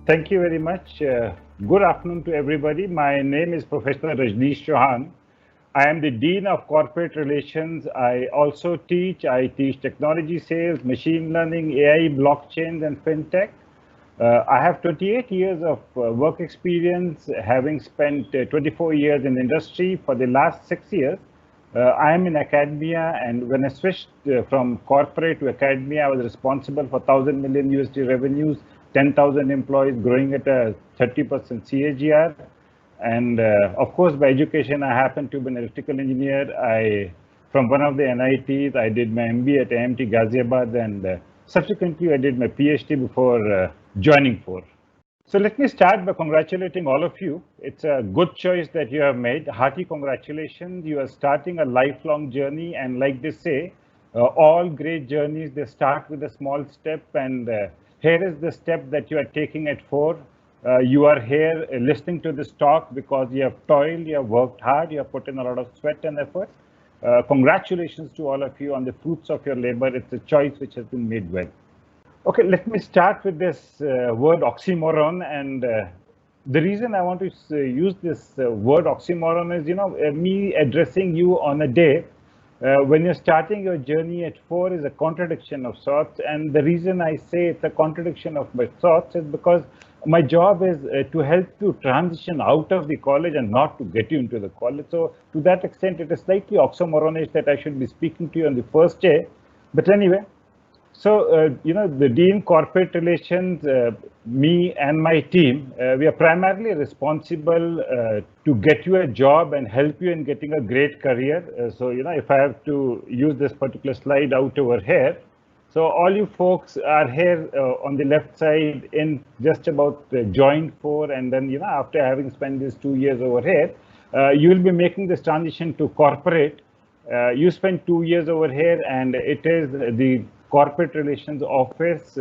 Thank you very much. Good afternoon to everybody. My name is Professor Rajneesh Chauhan. I am the Dean of Corporate Relations. I also teach. I teach technology sales, machine learning, AI, blockchains, and fintech. I have 28 years of work experience, having spent 24 years in industry. For the last 6 years, I am in academia, and when I switched from corporate to academia, I was responsible for 1,000 million USD revenues, 10,000 employees, growing at a 30% CAGR. And of course, by education, I happen to be an electrical engineer. From one of the NITs, I did my MBA at IIMT Ghaziabad, and subsequently, I did my PhD before joining FORE. So let me start by congratulating all of you. It's a good choice that you have made. Hearty congratulations. You are starting a lifelong journey, and like they say, all great journeys, they start with a small step, and here is the step that you are taking at FORE. You are here listening to this talk because you have toiled, you have worked hard, you have put in a lot of sweat and effort. Congratulations to all of you on the fruits of your labor. It's a choice which has been made well. Okay, let me start with this word oxymoron. And the reason I want to use this word oxymoron is, me addressing you on a day when you're starting your journey at FORE is a contradiction of sorts. And the reason I say it's a contradiction of sorts is because my job is to help you transition out of the college and not to get you into the college. So to that extent, it is slightly oxymoronish that I should be speaking to you on the first day. But anyway, so, the Dean Corporate Relations, me and my team, we are primarily responsible to get you a job and help you in getting a great career. So, if I have to use this particular slide out over here, so all you folks are here on the left side in just about joined FORE, and then, after having spent these 2 years over here, you will be making this transition to corporate. You spend 2 years over here, and it is the Corporate Relations Office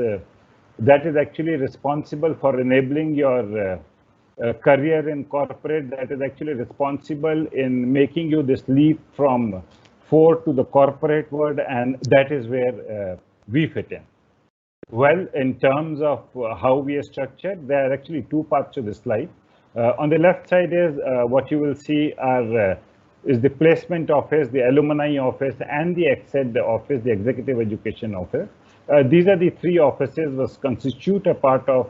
that is actually responsible for enabling your career in corporate, that is actually responsible in making you this leap from FORE to the corporate world, and that is where we fit in. Well, in terms of how we are structured, there are actually two parts to the slide. On the left side is what you will see is the placement office, the alumni office, and the ExEd office, the executive education office. These are the three offices which constitute a part of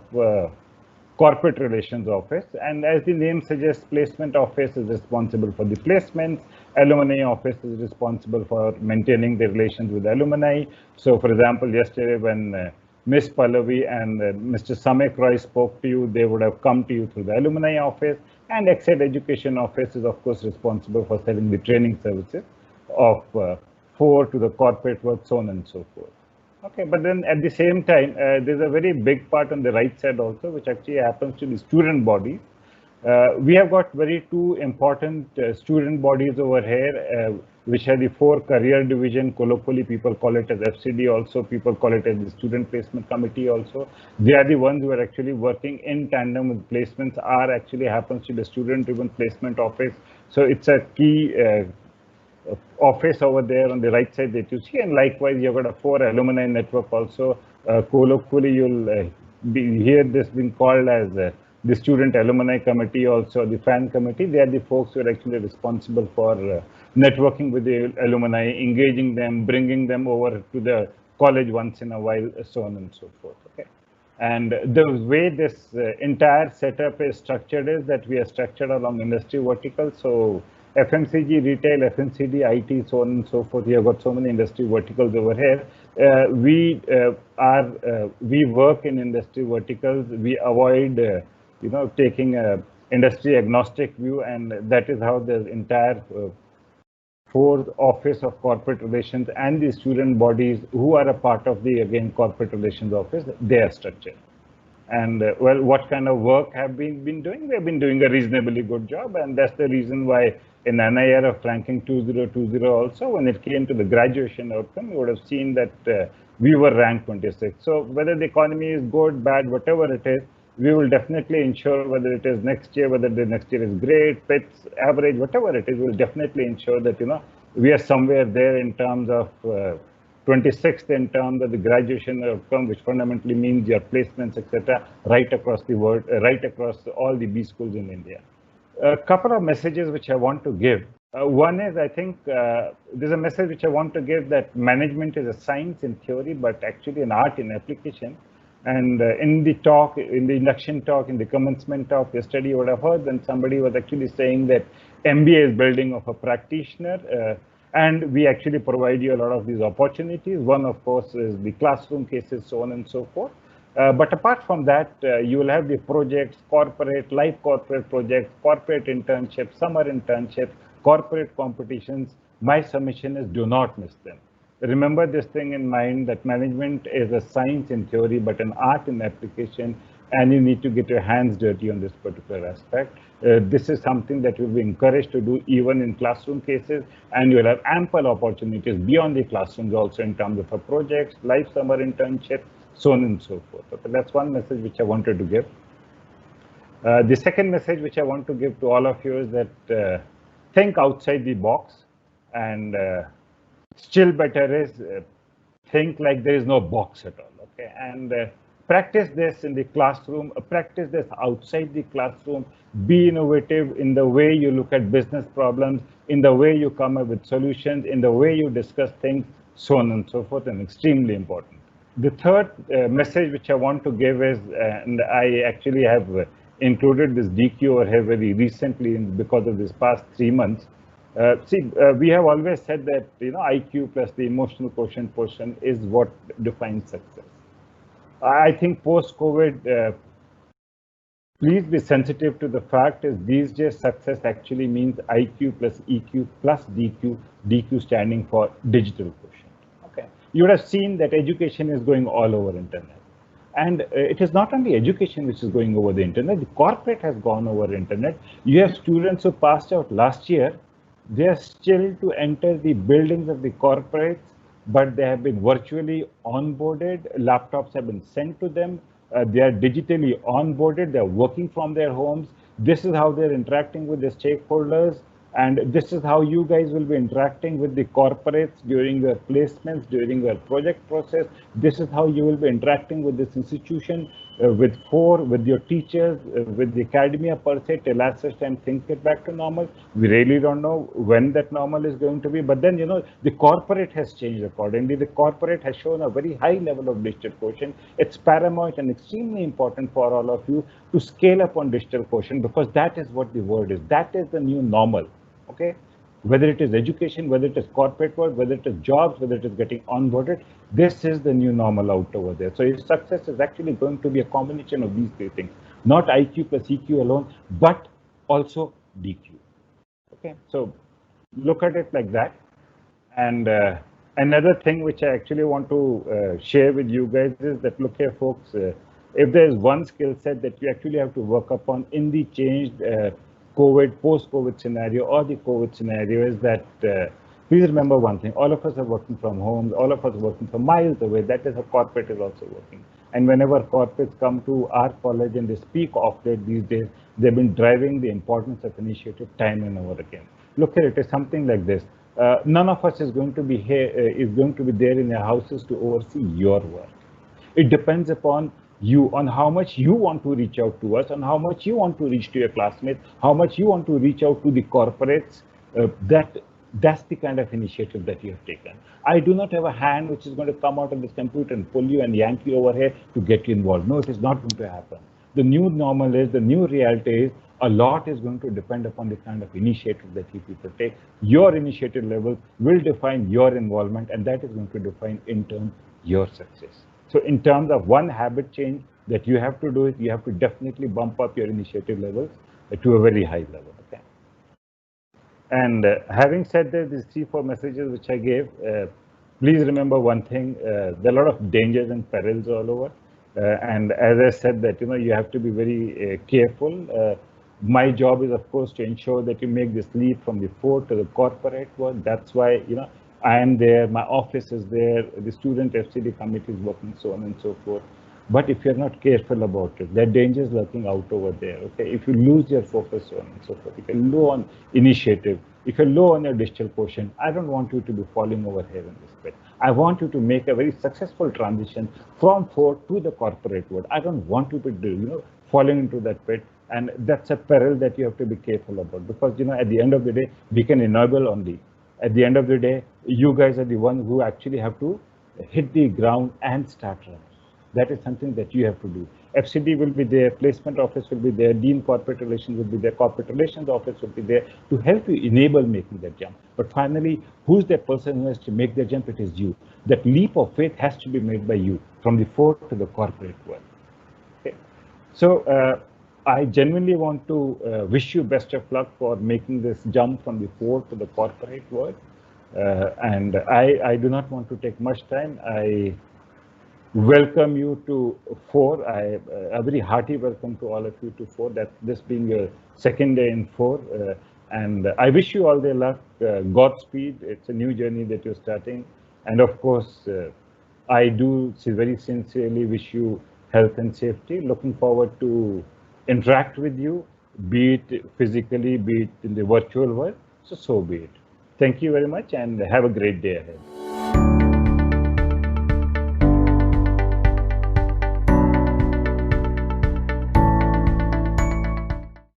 corporate relations office. And as the name suggests, placement office is responsible for the placements. Alumni office is responsible for maintaining the relations with alumni. So for example, yesterday when Ms. Pallavi and Mr. Samek Roy spoke to you, they would have come to you through the alumni office. And ExEd Education Office is, of course, responsible for selling the training services of FORE to the corporate world, so on and so forth. Okay, but then at the same time, there's a very big part on the right side also, which actually happens to the student bodies. We have got two important student bodies over here, which are the FORE Career Division. Colloquially, people call it as FCD also. People call it as the Student Placement Committee also. They are the ones who are actually working in tandem with placements. R actually happens to be the Student-Driven Placement Office. So it's a key office over there on the right side that you see. And likewise, you've got a FORE Alumni Network also. Colloquially, you'll hear this being called as the Student Alumni Committee, also the FAN Committee. They are the folks who are actually responsible for networking with the alumni, engaging them, bringing them over to the college once in a while, so on and so forth. Okay. And the way this entire setup is structured is that we are structured along industry verticals. So FMCG, retail, FMCD, IT, so on and so forth. We have got so many industry verticals over here. We work in industry verticals. We avoid taking a industry agnostic view, and that is how the entire FORE Office of Corporate Relations and the student bodies who are a part of the, again, Corporate Relations Office, they are structured. And well, what kind of work have we been doing? We have been doing a reasonably good job, and that's the reason why in NIRF ranking 2020 also, when it came to the graduation outcome, you would have seen that we were ranked 26. So whether the economy is good, bad, whatever it is, we will definitely ensure whether it is next year, whether the next year is great, pits, average, whatever it is, we'll definitely ensure that, we are somewhere there in terms of 26th in terms of the graduation outcome, which fundamentally means your placements, etc., right across the world, right across all the B schools in India. A couple of messages which I want to give. One is, I think, there's a message which I want to give that management is a science in theory, but actually an art in application. And in the talk, in the induction talk, in the commencement talk yesterday, you would have heard when somebody was actually saying that MBA is building of a practitioner. And we actually provide you a lot of these opportunities. One, of course, is the classroom cases, so on and so forth. But apart from that, you will have the projects, corporate, live corporate projects, corporate internships, summer internships, corporate competitions. My submission is do not miss them. Remember this thing in mind that management is a science in theory, but an art in application, and you need to get your hands dirty on this particular aspect. This is something that you'll be encouraged to do even in classroom cases, and you'll have ample opportunities beyond the classrooms also in terms of a projects, live summer internship, so on and so forth. Okay, that's one message which I wanted to give. The second message which I want to give to all of you is that think outside the box, and still better is think like there is no box at all. Okay, and practice this in the classroom, practice this outside the classroom. Be innovative in the way you look at business problems, in the way you come up with solutions, in the way you discuss things, so on and so forth, and extremely important. The third message which I want to give is, and I actually have included this DQ over here very recently because of this past 3 months. We have always said that IQ plus the emotional quotient portion is what defines success. I think post-COVID, please be sensitive to the fact is these days success actually means IQ plus EQ plus DQ, DQ standing for digital quotient. Okay, you would have seen that education is going all over internet. And it is not only education which is going over the internet, the corporate has gone over internet. You have students who passed out last year, they are still to enter the buildings of the corporates, but they have been virtually onboarded. Laptops have been sent to them. They are digitally onboarded. They are working from their homes. This is how they're interacting with the stakeholders. And this is how you guys will be interacting with the corporates during your placements, during your project process. This is how you will be interacting with this institution, with your teachers, with the academia per se, till as such time things get back to normal. We really don't know when that normal is going to be. But then, the corporate has changed accordingly. The corporate has shown a very high level of digital quotient. It's paramount and extremely important for all of you to scale up on digital quotient, because that is what the word is. That is the new normal. Okay, whether it is education, whether it is corporate work, whether it is jobs, whether it is getting onboarded, this is the new normal out over there. So your success is actually going to be a combination of these three things, not IQ plus EQ alone, but also DQ. Okay, so look at it like that. And another thing which I actually want to share with you guys is that, look here, folks, if there is one skill set that you actually have to work upon in the changed COVID, post-COVID scenario or the COVID scenario, is that please remember one thing: all of us are working from home, all of us are working from miles away. That is how corporate is also working. And whenever corporates come to our college and they speak of it these days, they've been driving the importance of initiative time and over again. Look here, it is something like this. None of us is going to be here, is going to be there in your houses to oversee your work. It depends upon you, on how much you want to reach out to us, on how much you want to reach to your classmates, how much you want to reach out to the corporates. That's the kind of initiative that you have taken. I do not have a hand which is going to come out of this computer and pull you and yank you over here to get you involved. No, it is not going to happen. The new normal is, the new reality is, a lot is going to depend upon the kind of initiative that you people take. Your initiative level will define your involvement, and that is going to define in turn your success. So in terms of one habit change that you have to do, is you have to definitely bump up your initiative levels to a very high level. Okay. And having said that, these 3-4 messages which I gave, please remember one thing: there are a lot of dangers and perils all over. And as I said, that you have to be very careful. My job is, of course, to ensure that you make this leap from the fort to the corporate world. That's why I am there. My office is there. The student FCD committee is working, so on and so forth. But if you're not careful about it, there are dangers lurking out over there. Okay, if you lose your focus on and so forth, if you're low on initiative, if you're low on your digital quotient, I don't want you to be falling over here in this pit. I want you to make a very successful transition from Ford to the corporate world. I don't want you to do, falling into that pit. And that's a peril that you have to be careful about, because at the end of the day, we can enable only. At the end of the day, you guys are the ones who actually have to hit the ground and start running. That is something that you have to do. FCD will be there, placement office will be there, Dean corporate relations will be there, corporate relations office will be there to help you enable making that jump. But finally, who's that person who has to make the jump? It is you. That leap of faith has to be made by you from the Ford to the corporate world. Okay. So I genuinely want to wish you best of luck for making this jump from the Ford to the corporate world. And I do not want to take much time. I welcome you to Ford. A very hearty welcome to all of you to Ford. That this being your second day in Ford, and I wish you all the luck. Godspeed. It's a new journey that you're starting, and of course, I do very sincerely wish you health and safety. Looking forward to interact with you, be it physically, be it in the virtual world. So be it. Thank you very much, and have a great day ahead.